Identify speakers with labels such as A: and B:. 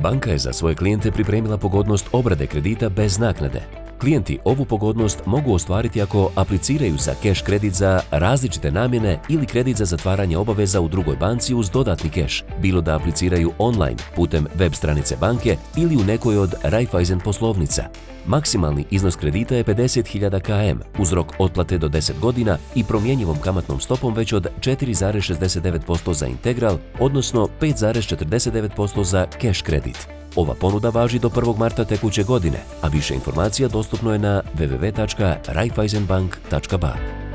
A: Banka je za svoje klijente pripremila pogodnost obrade kredita bez naknade. Klijenti ovu pogodnost mogu ostvariti ako apliciraju za keš kredit za različite namjene ili kredit za zatvaranje obaveza u drugoj banci uz dodatni keš, bilo da apliciraju online putem web stranice banke ili u nekoj od Raiffeisen poslovnica. Maksimalni iznos kredita je 50.000 km uz rok otplate do 10 godina i promjenjivom kamatnom stopom već od 4,69% za integral, odnosno 5,49% za keš kredit. Ova ponuda važi do 1. marta tekuće godine, a više informacija dostupno je na www.raiffeisenbank.ba.